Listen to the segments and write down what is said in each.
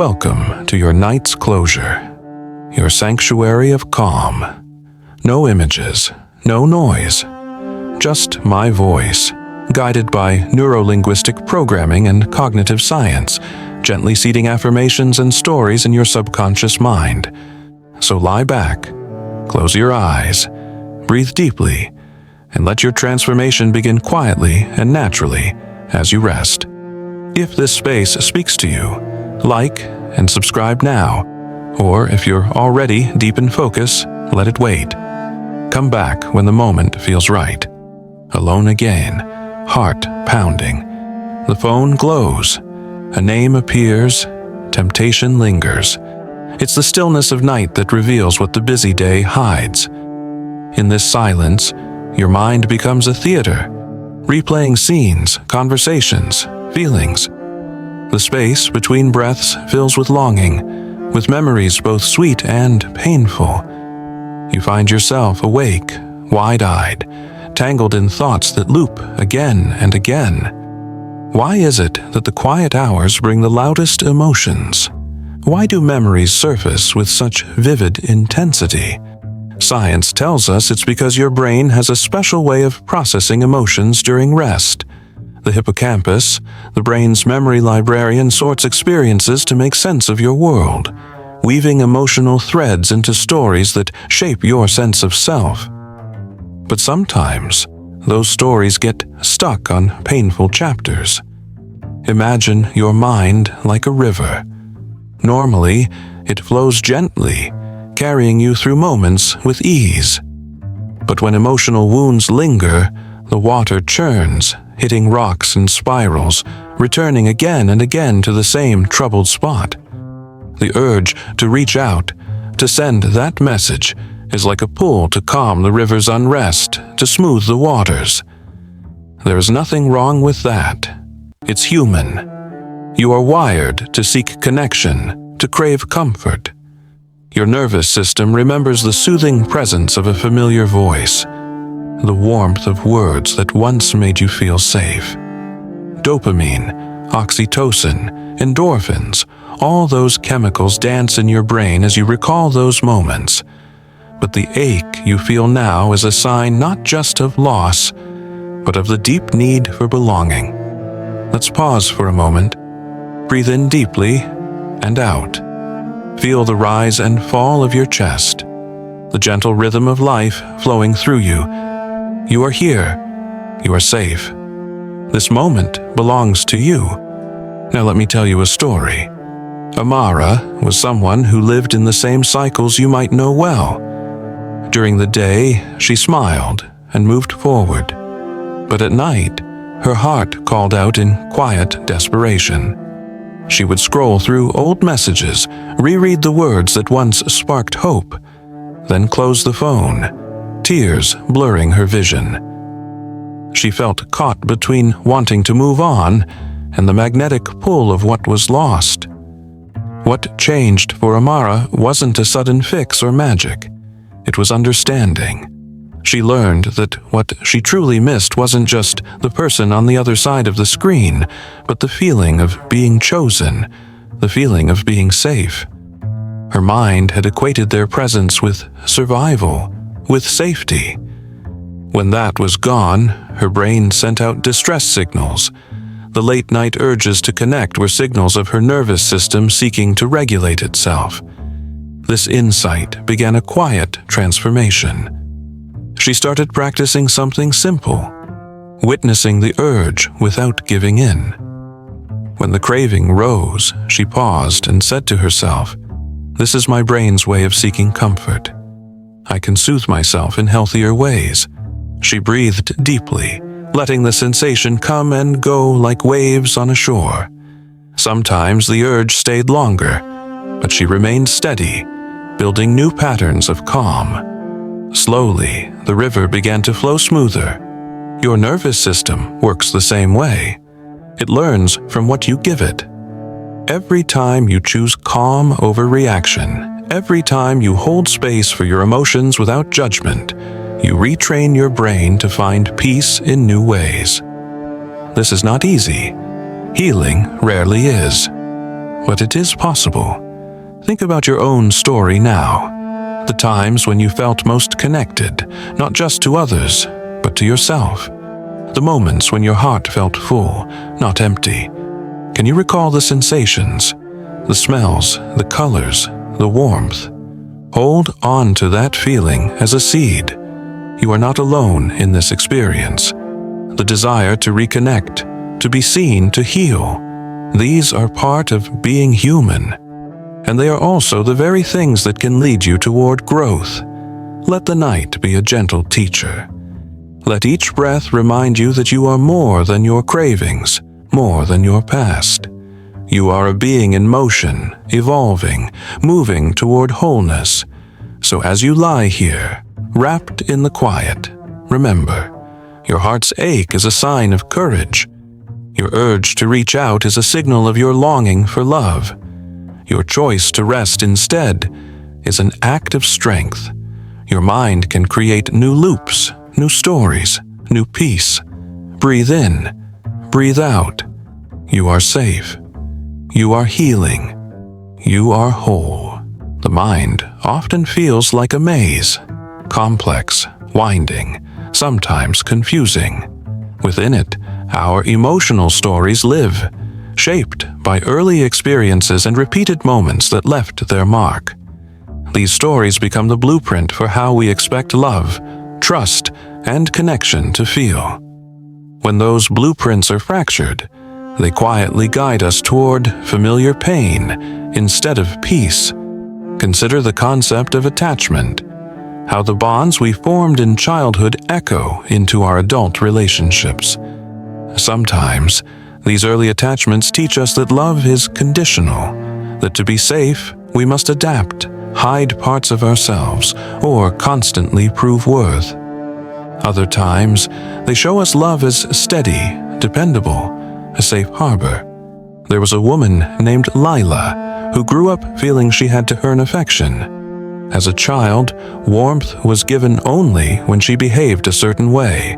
Welcome to your night's closure, your sanctuary of calm. No images, no noise, just my voice, guided by neuro-linguistic programming and cognitive science, gently seeding affirmations and stories in your subconscious mind. So lie back, close your eyes, breathe deeply, and let your transformation begin quietly and naturally as you rest. If this space speaks to you, like and subscribe now, or if you're already deep in focus, let it wait. Come back when the moment feels right. Alone again, heart pounding. The phone glows, a name appears, temptation lingers. It's the stillness of night that reveals what the busy day hides. In this silence, your mind becomes a theater, replaying scenes, conversations, feelings. The space between breaths fills with longing, with memories both sweet and painful. You find yourself awake, wide-eyed, tangled in thoughts that loop again and again. Why is it that the quiet hours bring the loudest emotions? Why do memories surface with such vivid intensity? Science tells us it's because your brain has a special way of processing emotions during rest. The hippocampus, the brain's memory librarian, sorts experiences to make sense of your world, weaving emotional threads into stories that shape your sense of self. But sometimes, those stories get stuck on painful chapters. Imagine your mind like a river. Normally, it flows gently, carrying you through moments with ease. But when emotional wounds linger, the water churns, hitting rocks and spirals, returning again and again to the same troubled spot. The urge to reach out, to send that message, is like a pull to calm the river's unrest, to smooth the waters. There is nothing wrong with that. It's human. You are wired to seek connection, to crave comfort. Your nervous system remembers the soothing presence of a familiar voice, the warmth of words that once made you feel safe. Dopamine, oxytocin, endorphins, all those chemicals dance in your brain as you recall those moments. But the ache you feel now is a sign not just of loss, but of the deep need for belonging. Let's pause for a moment. Breathe in deeply and out. Feel the rise and fall of your chest, the gentle rhythm of life flowing through you. You are here. You are safe. This moment belongs to you. Now let me tell you a story. Amara was someone who lived in the same cycles you might know well. During the day, she smiled and moved forward. But at night, her heart called out in quiet desperation. She would scroll through old messages, reread the words that once sparked hope, then close the phone, tears blurring her vision. She felt caught between wanting to move on and the magnetic pull of what was lost. What changed for Amara wasn't a sudden fix or magic. It was understanding. She learned that what she truly missed wasn't just the person on the other side of the screen, but the feeling of being chosen, the feeling of being safe. Her mind had equated their presence with survival, with safety. When that was gone, her brain sent out distress signals. The late-night urges to connect were signals of her nervous system seeking to regulate itself. This insight began a quiet transformation. She started practicing something simple, witnessing the urge without giving in. When the craving rose, she paused and said to herself, "This is my brain's way of seeking comfort. I can soothe myself in healthier ways." She breathed deeply, letting the sensation come and go like waves on a shore. Sometimes the urge stayed longer, but she remained steady, building new patterns of calm. Slowly, the river began to flow smoother. Your nervous system works the same way. It learns from what you give it. Every time you choose calm over reaction, every time you hold space for your emotions without judgment, you retrain your brain to find peace in new ways. This is not easy. Healing rarely is. but it is possible. Think about your own story now. The times when you felt most connected, not just to others, but to yourself. The moments when your heart felt full, not empty. Can you recall the sensations, the smells, the colors, the warmth? Hold on to that feeling as a seed. You are not alone in this experience. The desire to reconnect, to be seen, to heal. These are part of being human. And they are also the very things that can lead you toward growth. Let the night be a gentle teacher. Let each breath remind you that you are more than your cravings, more than your past. You are a being in motion, evolving, moving toward wholeness. So as you lie here, wrapped in the quiet, remember, your heart's ache is a sign of courage. Your urge to reach out is a signal of your longing for love. Your choice to rest instead is an act of strength. Your mind can create new loops, new stories, new peace. Breathe in, breathe out. You are safe. You are healing. You are whole. The mind often feels like a maze, complex, winding, sometimes confusing. Within it, our emotional stories live, shaped by early experiences and repeated moments that left their mark. These stories become the blueprint for how we expect love, trust, and connection to feel. When those blueprints are fractured, they quietly guide us toward familiar pain instead of peace. Consider the concept of attachment, how the bonds we formed in childhood echo into our adult relationships. Sometimes, these early attachments teach us that love is conditional, that to be safe, we must adapt, hide parts of ourselves, or constantly prove worth. Other times, they show us love as steady, dependable, a safe harbor. There was a woman named Lila who grew up feeling she had to earn affection. As a child, warmth was given only when she behaved a certain way.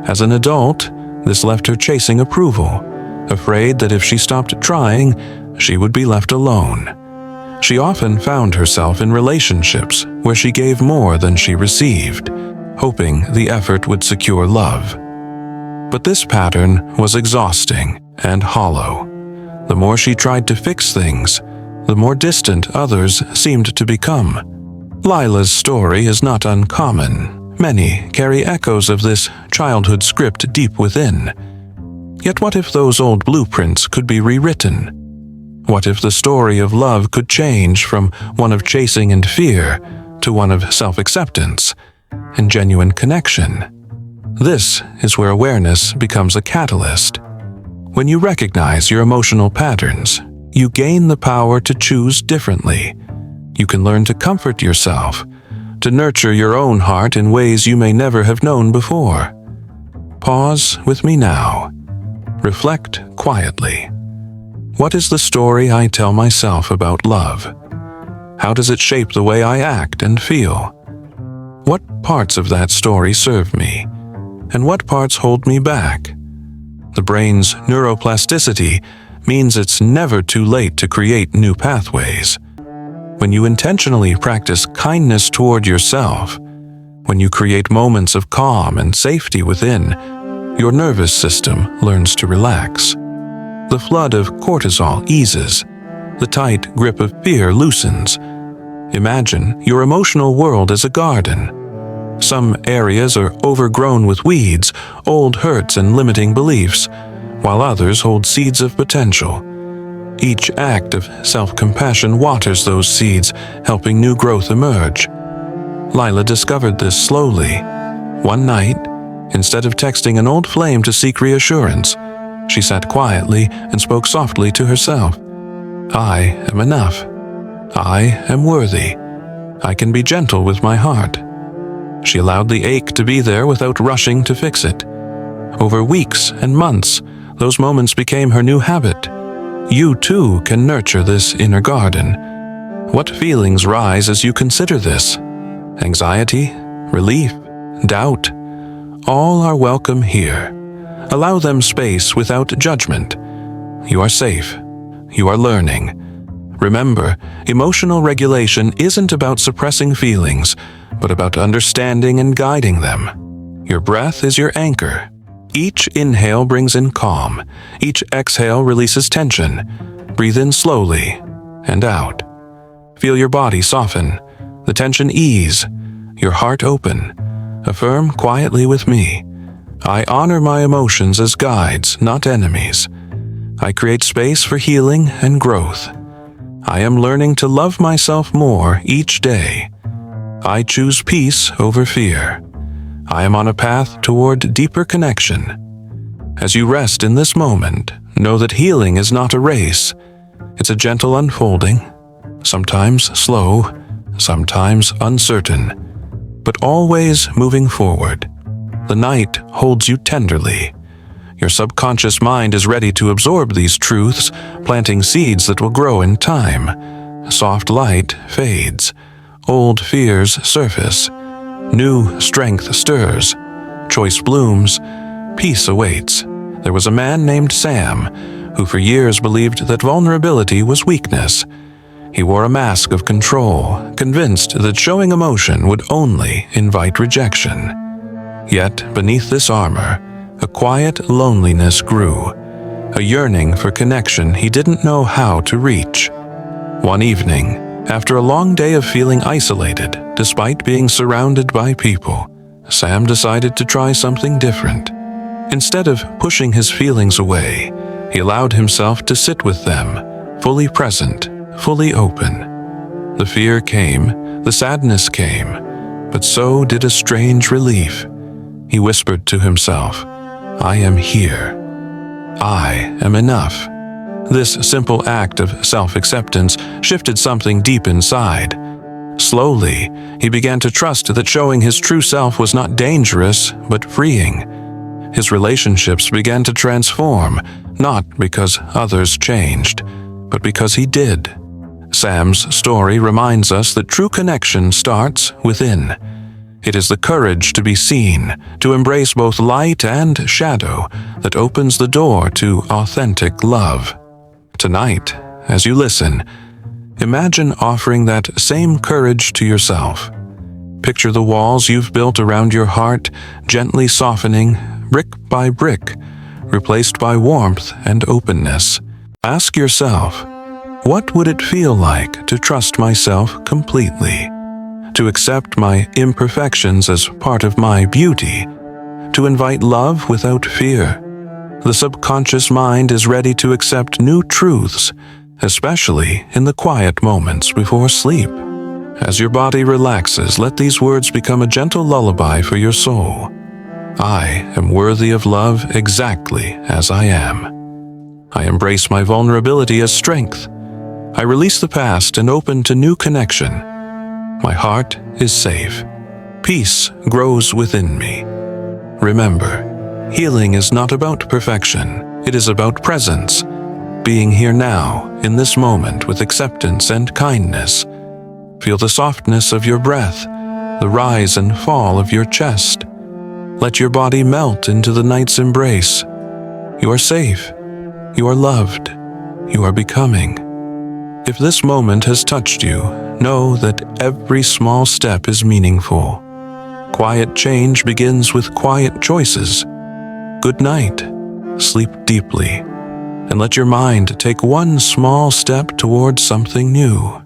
As an adult, this left her chasing approval, afraid that if she stopped trying, she would be left alone. She often found herself in relationships where she gave more than she received, hoping the effort would secure love. But this pattern was exhausting and hollow. The more she tried to fix things, the more distant others seemed to become. Lila's story is not uncommon. Many carry echoes of this childhood script deep within. Yet what if those old blueprints could be rewritten? What if the story of love could change from one of chasing and fear to one of self-acceptance and genuine connection? This is where awareness becomes a catalyst. When you recognize your emotional patterns, you gain the power to choose differently. You can learn to comfort yourself, to nurture your own heart in ways you may never have known before. Pause with me now. Reflect quietly. What is the story I tell myself about love? How does it shape the way I act and feel? What parts of that story serve me, and what parts hold me back? The brain's neuroplasticity means it's never too late to create new pathways. When you intentionally practice kindness toward yourself, when you create moments of calm and safety within, your nervous system learns to relax. The flood of cortisol eases. The tight grip of fear loosens. Imagine your emotional world as a garden. Some areas are overgrown with weeds, old hurts, and limiting beliefs, while others hold seeds of potential. Each act of self-compassion waters those seeds, helping new growth emerge. Lila discovered this slowly. One night, instead of texting an old flame to seek reassurance, she sat quietly and spoke softly to herself. I am enough. I am worthy. I can be gentle with my heart. She allowed the ache to be there without rushing to fix it. Over weeks and months, those moments became her new habit. You too can nurture this inner garden. What feelings rise as you consider this? Anxiety, relief, doubt? All are welcome here. Allow them space without judgment. You are safe. you are learning. Remember, emotional regulation isn't about suppressing feelings, but about understanding and guiding them. Your breath is your anchor. Each inhale brings in calm. Each exhale releases tension. Breathe in slowly and out. Feel your body soften, the tension ease, your heart open. Affirm quietly with me. I honor my emotions as guides, not enemies. I create space for healing and growth. I am learning to love myself more each day. I choose peace over fear. I am on a path toward deeper connection. As you rest in this moment, know that healing is not a race. It's a gentle unfolding, sometimes slow, sometimes uncertain, but always moving forward. The night holds you tenderly. Your subconscious mind is ready to absorb these truths, planting seeds that will grow in time. Soft light fades. Old fears surface. New strength stirs. Choice blooms. Peace awaits. There was a man named Sam, who for years believed that vulnerability was weakness. He wore a mask of control, convinced that showing emotion would only invite rejection. Yet, beneath this armor, a quiet loneliness grew, a yearning for connection he didn't know how to reach. One evening, after a long day of feeling isolated, despite being surrounded by people, Sam decided to try something different. Instead of pushing his feelings away, he allowed himself to sit with them, fully present, fully open. The fear came, the sadness came, but so did a strange relief. He whispered to himself, I am here. I am enough. This simple act of self-acceptance shifted something deep inside. Slowly, he began to trust that showing his true self was not dangerous, but freeing. His relationships began to transform, not because others changed, but because he did. Sam's story reminds us that true connection starts within. It is the courage to be seen, to embrace both light and shadow, that opens the door to authentic love. Tonight, as you listen, imagine offering that same courage to yourself. Picture the walls you've built around your heart, gently softening, brick by brick, replaced by warmth and openness. Ask yourself, what would it feel like to trust myself completely? To accept my imperfections as part of my beauty, to invite love without fear. The subconscious mind is ready to accept new truths, especially in the quiet moments before sleep. As your body relaxes, let these words become a gentle lullaby for your soul. I am worthy of love exactly as I am. I embrace my vulnerability as strength. I release the past and open to new connection. My heart is safe. Peace grows within me. Remember, healing is not about perfection. It is about presence, being here now, in this moment, with acceptance and kindness. Feel the softness of your breath, the rise and fall of your chest. Let your body melt into the night's embrace. You are safe. You are loved. You are becoming. If this moment has touched you, know that every small step is meaningful. Quiet change begins with quiet choices. Good night. Sleep deeply, and let your mind take one small step towards something new.